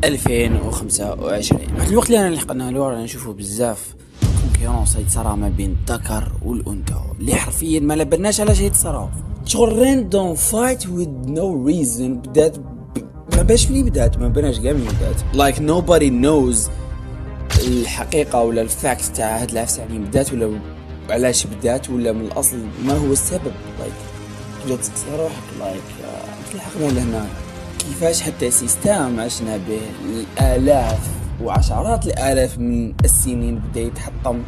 2025. واحد الوقت اللي انا لحقنا له رانا نشوفوا بزاف كونكيرونس يتصرا ما بين الذكر والانثى اللي حرفيا ما لبناش علاش يتصراو. شغل راندوم فايت وذ نو ريزن بدات ما باش فين بدات، ما بناش كاع من بدات. لايك nobody knows الحقيقه ولا الفاكت تاع هاد العفسه، يعني بدات ولا علاش بدات ولا من الاصل ما هو السبب. لايك تبدا تسقسي روحك لايك تلحقنا لهنا كيفاش حتى سيستم عشنا به الآلاف وعشرات الآلاف من السنين بدا يتحطم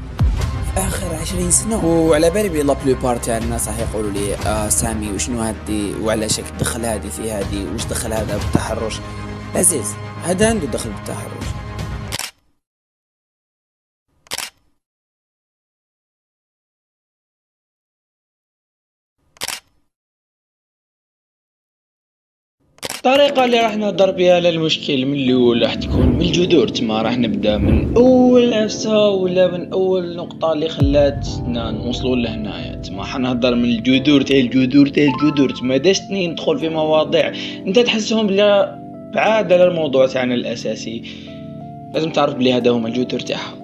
في آخر 20 سنة. وعلى بالي بلي لا بلوبار تاع الناس راح يقولوا لي سامي وشنو هادي وعلاش دخل هادي في هادي، وش دخل هذا بالتحرش؟ عزيز هذا عنده دخل بالتحرش. الطريقة اللي راح نهضر بها على المشكل من الأول راح تكون من الجذور. تما راح نبدا من أول عفسة ولا من أول نقطة اللي خلاتنا نوصلوا لهنايا. تما حنهضر من الجذور تاع الجذور. تما داشتني ندخل في مواضيع انت تحسهم بلا بعاد على الموضوع تاعنا الأساسي. لازم تعرف بلي هذا هما الجذور تاعها.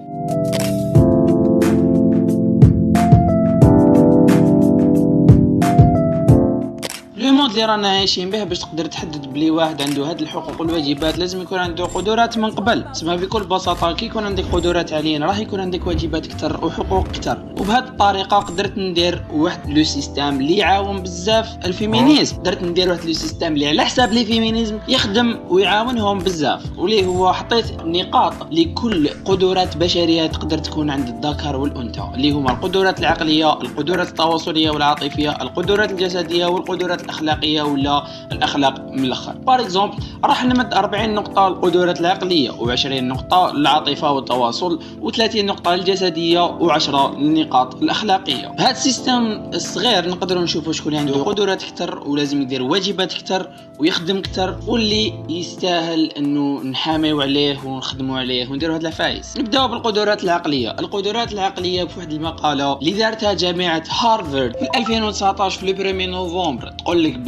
المود اللي رانا عايشين به باش تقدر تحدد بلي واحد عنده هاد الحقوق والواجبات لازم يكون عنده قدرات من قبل. تسمى بكل بساطه كي يكون عندك قدرات عاليين راح يكون عندك واجبات اكثر وحقوق اكثر. وبهذه الطريقه قدرت ندير واحد لو سيستم اللي يعاون بزاف الفيمينيزم. قدرت ندير واحد لو سيستم اللي على حساب لي فيمينيزم يخدم ويعاونهم بزاف، وليه هو حطيت نقاط لكل قدرات بشريه تقدر تكون عند الذكر والانثى، اللي هما القدرات العقليه، القدرات التواصليه والعاطفيه، القدرات الجسديه والقدرات الاخلاقيه ولا الاخلاق من الاخر. بار اكزومبل راح نمد 40 نقطه للقدرات العقليه و20 نقطه للعاطفه والتواصل و30 نقطه للجسديه و10 للنقاط الاخلاقيه. بهذا السيستم الصغير نقدروا نشوفوا شكون عنده قدرات اكثر ولازم يدير واجبات اكثر ويخدم اكثر، واللي يستاهل انه نحاميو عليه ونخدموا عليه ونديروا هاد العفايس. نبداو بالقدرات العقليه. القدرات العقليه بواحد المقاله اللي دارتها جامعه هارفارد في 2019 في البريمي نوفمبر تقول لك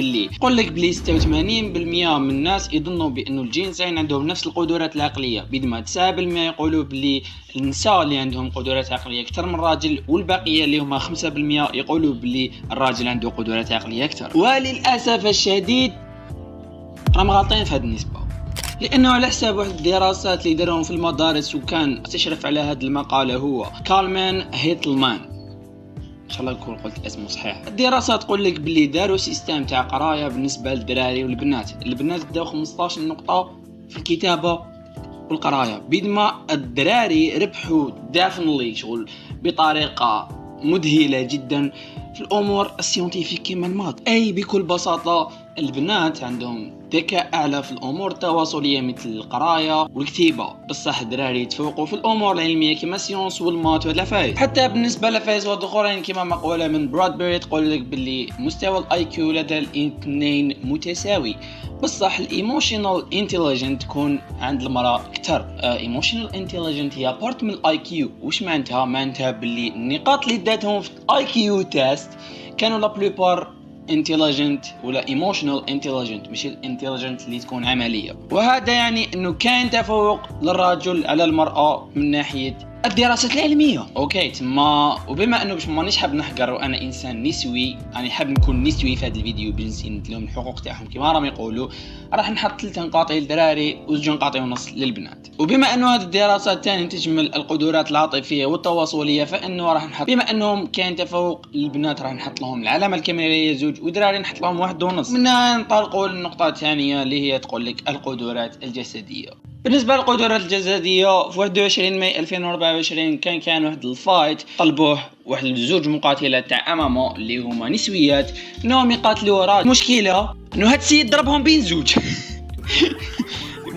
بلي 86% من الناس يظنوا بانه الجنسين عندهم نفس القدرات العقليه، بينما 9% يقولوا بلي النساء اللي عندهم قدرات عقليه اكثر من الراجل، والبقيه اللي هما 5% يقولوا بلي الراجل عنده قدرات عقليه اكثر. وللاسف الشديد راهم غالطين في هذه النسبه، لانه على حساب واحد الدراسات اللي داروهم في المدارس وكان استشرف على هذه المقاله هو كارلمان هيتلمان، ان شاء الله نكون قلت اسمه صحيح. الدراسه تقول لك باللي داروا سيستم تاع قرايه بالنسبه للدراري والبنات. البنات داو 15 نقطه في الكتابه والقرايه، بينما الدراري ربحوا دافنلي شغل بطريقه مذهله جدا في الامور السيونتيفيك كيما المات. اي بكل بساطه البنات عندهم ذكاء اعلى في الامور التواصليه مثل القرايه والكتيبه، بصح الدراري يتفوقوا في الامور العلميه كما السيونس والمات وهاد العفايس. حتى بالنسبه للعفايس والاخرين كما مقوله من برادبري تقول لك باللي مستوى الاي كيو لدى الاثنين متساوي، بصح الايموشنال انتليجنت تكون عند المراه اكثر. ايموشنال انتليجنت هي بارت من الاي كيو. واش معناتها باللي النقاط اللي داتهم في الاي كيو تيست كانوا لا بلوبار intelligent ولا emotional intelligent، مش الانتليجنت اللي تكون عملية. وهذا يعني انه كان تفوق للرجل على المرأة من ناحية الدراسات العلمية. اوكي تما، وبما انه باش مانيش حاب نحقر وانا انسان نسوي، انا حاب نكون نسوي في هذا الفيديو بنسي ندلهم الحقوق تاعهم كما راهم يقولوا، راح نحط 3 نقاط للدراري و2 نقاط ونص للبنات. وبما انه هذه الدراسات ثاني تشمل القدرات العاطفية والتواصلية، فانه راح نحط بما انهم كان تفوق للبنات راح نحط لهم العلامة الكاميرية 2 والدراري نحط لهم 1.5. منها ننطلقوا للنقطة الثانية اللي هي تقول لك القدرات الجسدية. بالنسبه للقدرات الجسديه في 21 ماي 2024 كان واحد الفايت طلبوه واحد الزوج مقاتلات تاع امامه اللي هما نسويات انهم يقاتلوا راجل. المشكله انه هاد السيد ضربهم بين زوج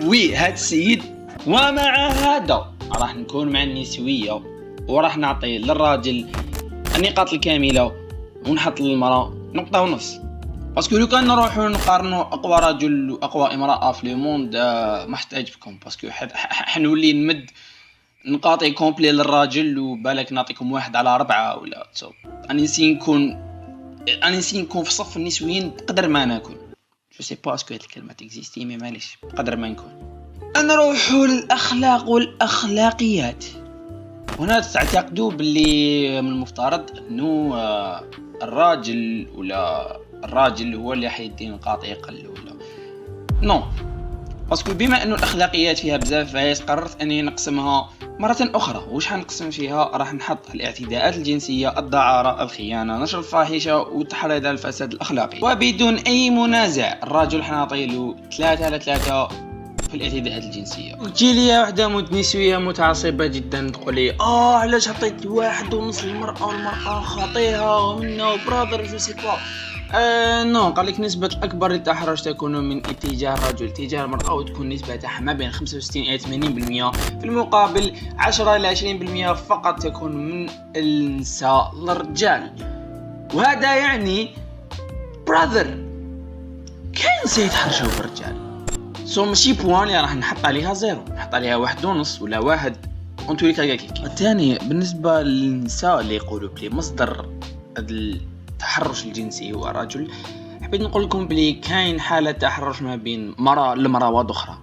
وي هاد السيد. ومع هذا راح نكون مع النسويه وراح نعطي للراجل النقاط الكامله ونحط للمراه 1.5. باسكو لو كان نروحوا نقارنوا اقوى رجل واقوى امراه في لو موند ما حتعجبكم، باسكو حنولي نمد نقاطي كومبلي للراجل وبالك نعطيكم 1/4 ولا تو. اني نسي نكون في صف النسويين بقدر ما نكون. جو سي با اسكو هاد الكلمه تيكزيستي مي معليش بقدر ما نكون. نروحوا للأخلاق والأخلاقيات. هنا تعتقدوا باللي من المفترض انه الراجل هو اللي حيدي نقاط يقل ولا نو، باسكو بما انه الاخلاقيات فيها بزاف فهي قررت اني نقسمها مرة اخرى. واش حنقسم فيها؟ راح نحط الاعتداءات الجنسية، الدعارة، الخيانة، نشر الفاحشة، والتحريض على الفساد الاخلاقي. وبدون اي منازع الراجل حنعطيله 3 على 3 في الاعتداءات الجنسية. تجي لي وحده نسوية متعصبة جدا تقول لي علاش عطيت 1.5 للمرأة والمرأة خاطيها منه براذر جو سي با. نو، قال لك نسبة الأكبر للتحرش تكون من اتجاه الرجل تجاه المرأة، وتكون نسبة تاعها ما بين 65 إلى 80%، في المقابل 10 إلى 20% فقط تكون من النساء للرجال. وهذا يعني براذر كاين سيتحرشوا بالرجال، ماشي بوان اللي راح نحط عليها زيرو، نحط عليها 1.5 ولا 1 انتو ليك هكاك. الثاني بالنسبة للنساء اللي يقولوا بلي مصدر التحرش الجنسي هو الرجل، حبيت نقول لكم بلي كاين حالة تحرش ما بين مرأة لمرأة واحدة.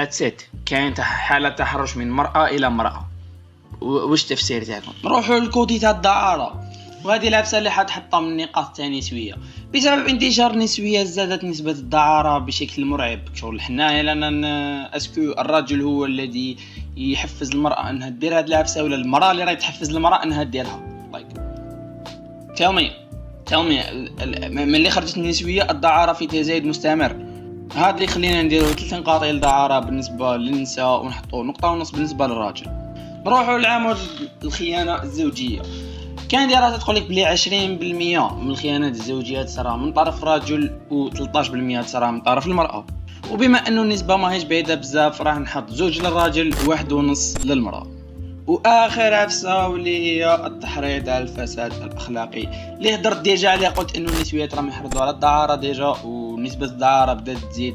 that's it، كاين حالة تحرش من مرأة إلى مرأة. واش تفسير تاعكم؟ نروحوا للكوتي تاع الدعارة، وهذه العفسة اللي حتحطها من نقاط تاع نسوية. بسبب انتشار النسوية زادت نسبة الدعارة بشكل مرعب. شغل حنايا لأن اسكو الرجل هو الذي يحفز المرأة انها دير هذه العفسة، ولا المرأة اللي راهي تحفز المرأة انها ديرها؟ tell me من اللي خرجت النسوية الدعارة في تزايد مستمر. هذا اللي خلينا نديروا 3 نقاط للدعارة بالنسبة للنساء، ونحطوا 1.5 بالنسبة للراجل. نروحوا لعامل الخيانة الزوجية. كان دراسة تقول لك بلي 20% من الخيانات الزوجية تصرى من طرف الرجل، و13% تصرى من طرف المرأة. وبما انه النسبة ما هيش بعيدة بزاف راح نحط 2 للراجل و1.5 للمرأة. واخر عفسه واللي هي التحريض على الفساد الاخلاقي، اللي هضرت ديجا عليه. قلت انه النسويات راهم يحرضوا على الدعاره ديجا، ونسبه الدعاره بدات تزيد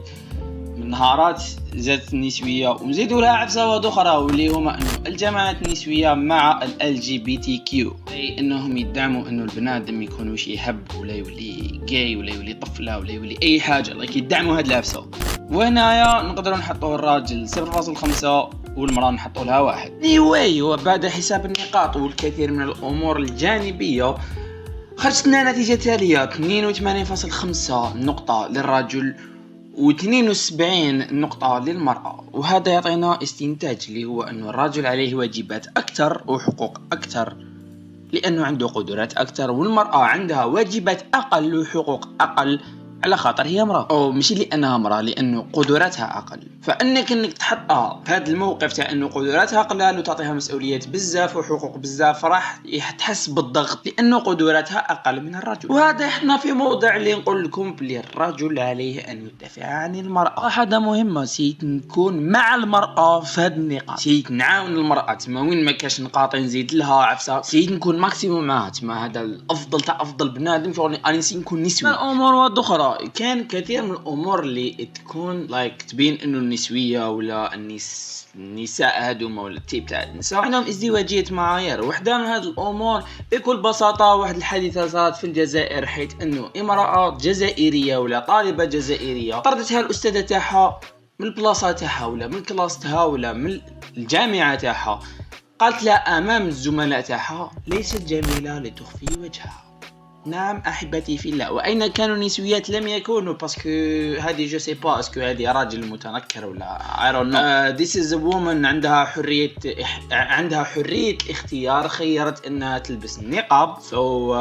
من نهارات. زادت النسويه ونزيدوا لها عفسه واحده اخرى، واللي هما انه الجماعات النسويه مع LGBT Q، اي انهم يدعموا انه البنادم يكونوش يحب ولا يولي جاي ولا يولي طفله ولا يولي اي حاجه، يدعموا هاد العفسه. وهنايا نقدروا نحطوا الراجل 0.5 والمرأة نحطوا لها 1. وبعد حساب النقاط والكثير من الأمور الجانبية خرجت لنا نتيجة تالية: 82.5 نقطة للرجل و72 نقطة للمرأة. وهذا يعطينا استنتاج اللي هو أن الرجل عليه واجبات أكثر وحقوق أكثر لأنه عنده قدرات أكثر، والمرأة عندها واجبات أقل وحقوق أقل على خاطر هي امرأة، او ماشي لانها امرأة، لانه قدراتها اقل. فانك تحطها في هذا الموقف تاع انه قدراتها قلال وتعطيها مسؤوليات بزاف وحقوق بزاف، راح تحس بالضغط لانه قدراتها اقل من الرجل. وهذا احنا في موضع اللي نقول لكم بلي الرجل عليه ان يدافع عن المرأة. حاجة مهمة، سيت نكون مع المرأة في هذه النقاط، سيت نعاون المرأة تما وين ما كاش نقاط نزيد لها عفسة، سيت نكون ماكسيموم معها تما. هذا الافضل تاع افضل بنادم، شغل اني نكون نسوي. الامور واحدة اخرى، كان كثير من الامور اللي تكون تبين انه النسويه ولا النساء هذوما ولا التيب تاع النساء عندهم ازدواجيه معايير. وحده من هذه الامور بكل بساطه واحد الحادثه صارت في الجزائر، حيث انه امراه جزائريه ولا طالبه جزائريه طردتها الاستاذه تاعها من البلاصه تاعها ولا من كلاستها ولا من الجامعه تاعها. قالت لها امام الزملاء تاعها: ليست جميله لتخفي وجهها. نعم احبتي في الله. واين كانوا النسويات؟ لم يكونوا، باسكو هذه جو سي با اسكو هذه راجل متنكر ولا I don't know. This is a woman عندها حرية اختيار، خيرت انها تلبس النقاب. So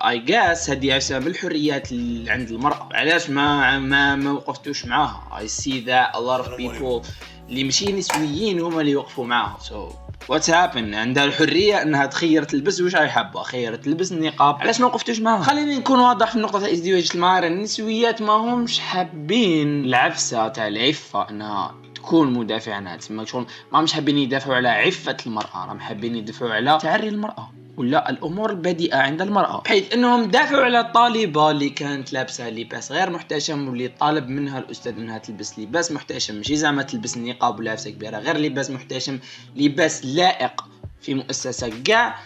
I guess هذه عفسة بالحريات اللي عند المرأة. علاش ما وقفتوش معاها؟ I see that a lot of people اللي ماشي نسويين هما اللي يوقفوا معاها. So what's happened؟ عندها الحرية انها تخير تلبس واش هي حابة، خير تلبس النقاب، علاش ما وقفتوش معاها؟ خليني نكون واضح في النقطة تاع ازدواج المعايير. النسويات ما همش حابين العفسة تاع العفة انها تكون مدافع عنها، تسمى شغل ما همش حابين يدافعوا على عفة المرأة، راهم حابين يدافعوا على تعري المرأة ولا الامور البديئه عند المراه، بحيث انهم دافعوا على الطالبه اللي كانت لابسه لباس غير محتشم، واللي طالب منها الاستاذ انها تلبس لباس محتشم، ماشي زعما تلبس النقاب ولا لابسه كبيره، غير لباس محتشم، لباس لائق في مؤسسه كاع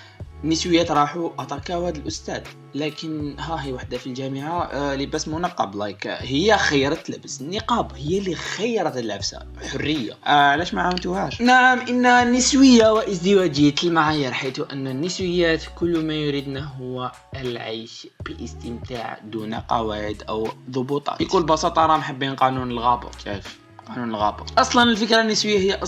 النسويات راحوا اتاكاو هذا الاستاذ، لكن ها هي وحده في الجامعه لباس منقب، لايك هي خيرت تلبس النقاب، هي اللي خيرت اللبسه حريه. علاش ما عاونتوهاش؟ نعم، ان النسويه وازدواجيه المعايير، حيث ان النسويات كل ما يريدن هو العيش باستمتاع دون قواعد او ضبوطات. بكل بساطه راهم محبين قانون الغابه. شايف قانون الغابة؟ اصلا الفكره النسويه هي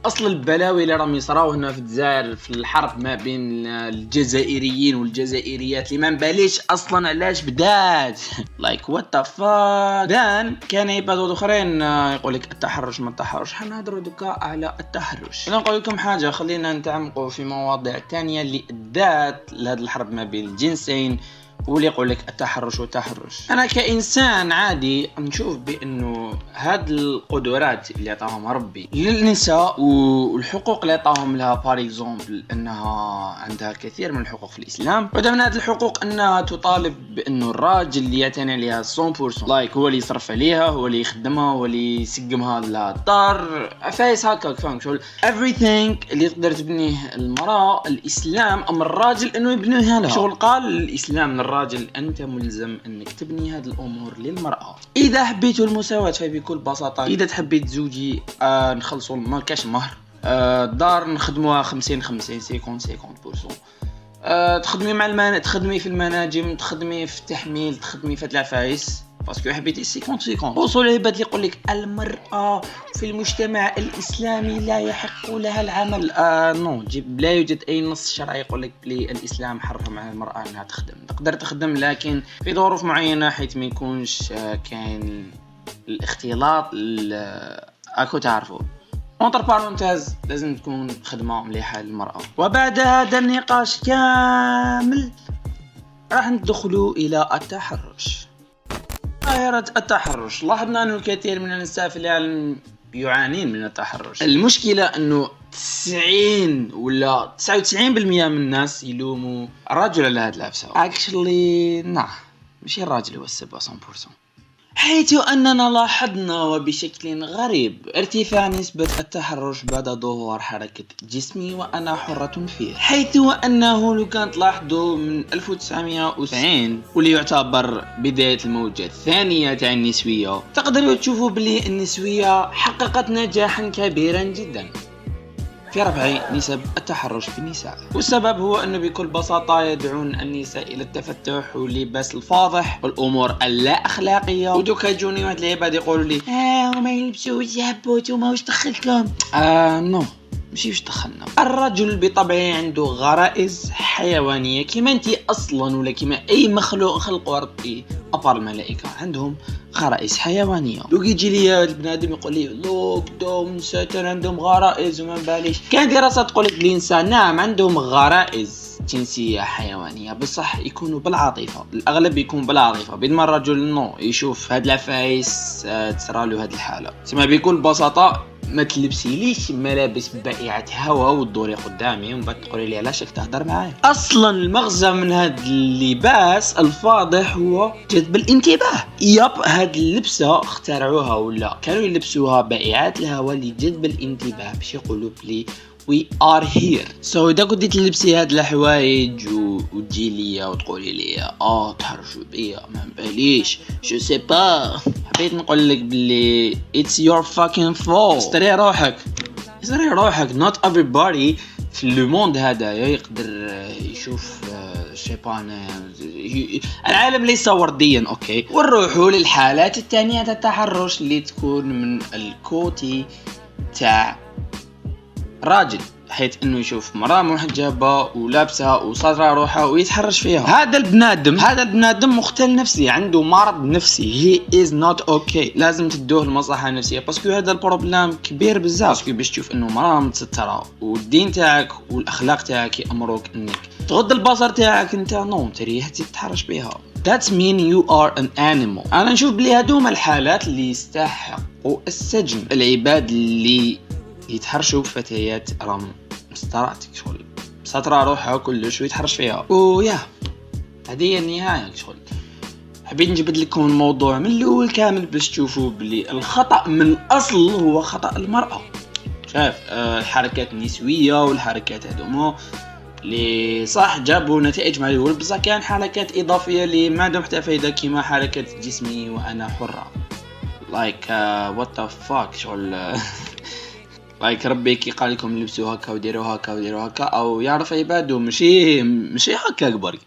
اصل البلاوي اللي راهم يصراو هنا في الجزائر، في الحرب ما بين الجزائريين والجزائريات اللي ما نباليش اصلا علاش بدات. لايك وات ذا فاك. دان كان يبادوا اخرين يقول لك التحرش ما التحرش، حنهضروا دوكا على التحرش. انا نقول لكم حاجه، خلينا نتعمقوا في مواضيع تانية اللي ادات لهذه الحرب ما بين الجنسين، واللي يقول لك التحرش والتحرش. انا كانسان عادي نشوف بانه هاد القدرات اللي عطاهم ربي للنساء والحقوق اللي عطاهم لها، بار اكزومبل انها عندها الكثير من الحقوق في الاسلام، وده من هذه الحقوق انها تطالب بانه الراجل اللي يعتني عليها 100%، لايك هو اللي يصرف عليها، هو اللي يخدمها، هو اللي يسقمها لها الدار، عفايس هكاك، فاهم شغل everything اللي تقدر تبنيه المراه. الاسلام امر الراجل انه يبنيها لها. شغل قال الاسلام الراجل انت ملزم انك تبني هذه الامور للمراه. اذا حبيتوا المساواه فبكل بساطه، اذا تحبي تزوجي نخلصوا ما كاش مهر، الدار نخدموها 50 50%، تخدمي مع تخدمي في المناجم، تخدمي في التحميل، تخدمي في هاد العفايس، باسكو حبيتي 50. وصول العباد اللي يقول لك المراه في المجتمع الاسلامي لا يحق لها العمل، نو جيب، لا يوجد اي نص شرعي يقول لك بلي الاسلام حرم على المراه انها تخدم. تقدر تخدم لكن في ظروف معينه، حيث ما يكونش كاين الاختلاط اكو تعرفوا اونتر بارونتاز، لازم تكون خدمه مليحه للمراه. وبعد هذا النقاش كامل راح ندخلوا الى التحرش. ظاهرة التحرش، لاحظنا أن الكثير من النساء في العالم يعانين من التحرش. المشكلة أنه 90 ولا 99% من الناس يلوموا الرجل على هذا العفسة. actually مش الراجل هو السبب 100%، حيث أننا لاحظنا وبشكل غريب ارتفاع نسبة التحرش بعد ظهور حركة جسمي وأنا حرة فيه، حيث أنه لو كانت لاحظوا من 1990 واللي يعتبر بداية الموجة الثانية تاع النسوية، تقدروا تشوفوا بلي النسوية حققت نجاحا كبيرا جدا في رفع نسب التحرش في النساء. والسبب هو أنه بكل بساطة يدعون النساء إلى التفتح واللباس الفاضح والأمور اللا أخلاقية. ودوكا يجوني واحد العباد يقولوا لي وما يلبسوا يهبوت وما واش دخلكم. نو ماشي واش دخلنا. الرجل بطبعه عنده غرائز حيوانية كما انت أصلا، ولا كما أي مخلوق خلقه ربي أبار الملائكة عندهم غرائز حيوانية. لو يجي لي البنادم يقول لي لوك دوم ساتر عندهم غرائز وما باليش، كان دراسة تقول لك الإنسان نعم عندهم غرائز جنسية حيوانية، بصح يكونوا بالعاطفة، الأغلب يكون بالعاطفة، بينما الرجل نو يشوف هاد العفايس تصرالو هاد الحالة. تسمى بكل بساطة ما تلبسيليش ملابس بائعة هوا وتدوري قدامي ومن بعد تقولي لي علاش راك تهضر معايا. اصلا المغزى من هذا اللباس الفاضح هو جذب الانتباه. هاد اللبسه اخترعوها ولا كانوا يلبسوها بائعات الهوا لجذب الانتباه، باش يقولوا بلي we are here. so اذا كنتي تلبسي هاد الحوايج وتجي ليا وتقولي لي تحرشوا بيا ما باليش جو سي با، حبيت نقول لك بلي it's your fucking fault. استري روحك not everybody في لو موند هذايا يقدر يشوف شيبان. العالم ليس ورديا اوكي. ونروحوا للحالات الثانيه تاع التحرش اللي تكون من الكوتي تاع راجل، حيث انه يشوف مرأة محجبة ولابسة وصادرة روحها ويتحرش فيها. هذا البنادم مختل نفسي، عنده مرض نفسي. he is not okay. لازم تدوه المصحة النفسية، باسكو هذا البروبلام كبير بزاف. باسكو باش تشوف انه مرأة متسترة والدين تاعك والاخلاق تاعك يأمروك انك تغض البصر تاعك، انت نو تريح تتحرش بها. That's mean you are an animal. انا نشوف بلي هذوما الحالات اللي يستحقوا السجن. العباد اللي يتحرشوا بفتيات راهم مستراتك شغل سطرة روحها كلش ويتحرش فيها. ويا هذه هي النهاية شغل. حبيت نجبد لكم الموضوع من الاول كامل باش تشوفوا بلي الخطأ من الاصل هو خطأ المرأة. شايف الحركات النسوية والحركات هذوما اللي صح جابوا نتائج مع الأول، بصح كان حركات إضافية اللي ما عندهم حتى فايدة كيما حركة جسمي وأنا حرة like what the fuck شغل like ربي كي قال لكم لبسوا هكا وديروا هكا وديروا هكا او يعرف عباده ماشي هكا برك.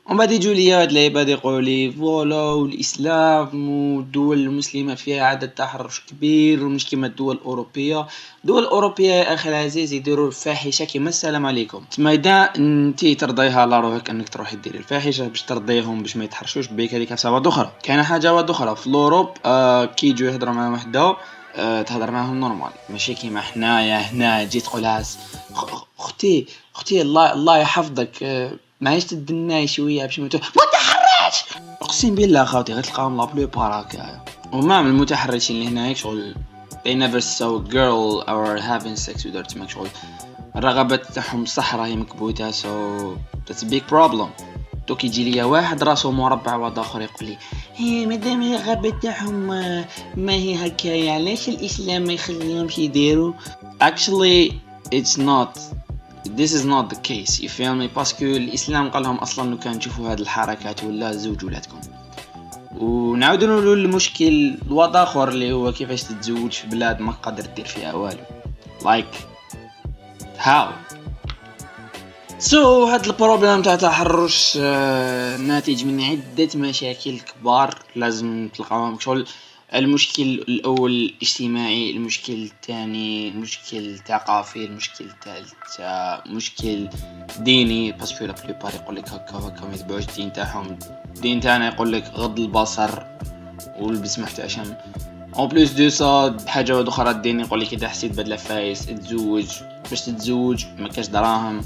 ومن بعد يجوا لي هاد العباد يقولوا لي فوالا والاسلام والدول المسلمه فيها عدد تحرش كبير ومش كيما الدول الاوروبيه. الدول الاوروبيه يا اخي العزيز يديروا الفاحشه كيما السلام عليكم. تما اذا انتي ترضيها على روحك انك تروحي ديري الفاحشه باش ترضيهم باش ما يتحرشوش بك، هذيك حسابات اخرى. كاينه حاجه واحده اخرى في الاوروب كي يجوا يهضروا مع وحده تهضر معهم نورمال ماشي كيما حنايا هنا جيت تقولها اختي الله يحفظك معيش تدناي شويه باش ما تحرش. اقسم بالله خاوتي غتلقاهم لا بلو باراك وما من المتحرشين اللي هناك شغل they never saw a girl or having sex with her تما شغل الرغبات تاعهم صح راهي مكبوته so that's a big problem. دوك يجي ليا واحد راسه مربع واحد اخر يقول لي هي مادام الرغبه تاعهم ما هي هكايا علاش الاسلام ما يخليهمش يديروا. actually it's not this is not the case you feel me باسكو الاسلام قال لهم اصلا انه كان تشوفوا هذه الحركات ولا زوج ولادكم. ونعاودوا نقولوا المشكل واحد اخر اللي هو كيفاش تتزوج في بلاد ما قادر دير فيها والو like how هاد البروبلم تاع تحرش ناتج من عدة مشاكل كبار لازم تلقاوهم. شغل المشكل الأول الاجتماعي، المشكل الثاني المشكل ثقافي، المشكل الثالث مشكل ديني باسكو لا بليبار يقولك هكا وهكا ما يتبعوش الدين تاعهم. الدين تاعنا يقولك غض البصر والبس محتشم. en plus de ça حاجه واحده اخرى الدين يقولك اذا حسيت بدله فايس تزوج باش تتزوج ما كاش دراهم.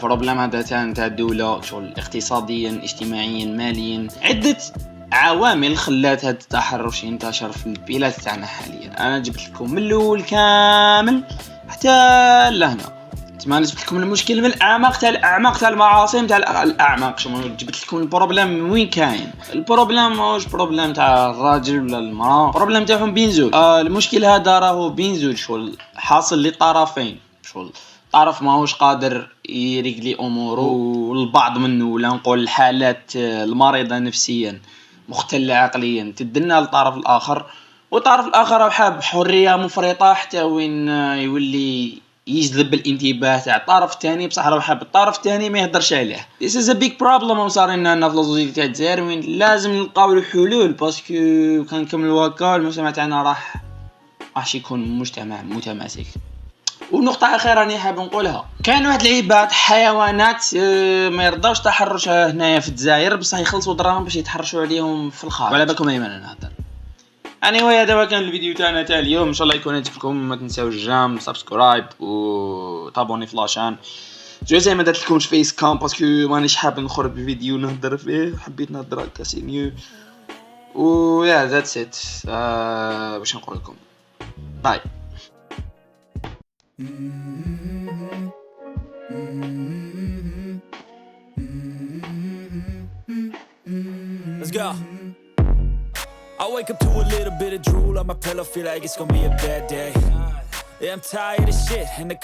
بروبليم هذا تاع الدوله شغل اقتصاديا اجتماعيا ماليا عده عوامل خلات هذا التحرش ينتشر في البلاد تاعنا حاليا. انا جبت لكم من الاول كامل حتى لهنا تما جبت لكم المشكل من الاعماق تاع المعاصم تاع الاعماق. شنو جبت لكم البروبليم من وين كاين. البروبليم ماهوش بروبليم تاع الراجل ولا المراه، البروبليم تاعهم بين زوج. المشكل هذا راهو بين زوج شغل حاصل لطرفين. شغل طرف ماهوش قادر يريقلي اموره والبعض منه ولا نقول الحالات المريضه نفسيا مختلة عقليا تدنا للطرف الاخر، والطرف الاخر حاب حريه مفرطه حتى وين يولي يجذب الانتباه تاع الطرف الثاني بصح راه حاب الطرف الثاني ما يهدرش عليه. This is a big problem وصار لنا في لازوزيتي تاع الجزائر وين لازم نلقاو الحلول باسكو كان نكملوا هكا المجتمع تاعنا راح يكون مجتمع متماسك. ونقطة أخيرة راني حاب نقولها، كاين واحد العباد حيوانات ما يرضاوش تحرش هنايا في الجزائر بصح يخلصوا دراهم باش يتحرشوا عليهم في الخارج. وعلى بالكم ايمن انا نهضر. هذا هو كان الفيديو تاعنا تاع اليوم، ان شاء الله يكون عجبكم. ما تنساوش الجام سبسكرايب وطابوني في لاشان. زي ما درت لكمش فيس كام باسكو مانيش حاب نخرج بفيديو نهضر فيه، حبيت نهضر هكا سي ميو و يا ذاتس ات. باش نقول لكم باي. Let's go. I wake up to a little bit of drool on my pillow, feel like it's gonna be a bad day. Yeah, I'm tired of shit and the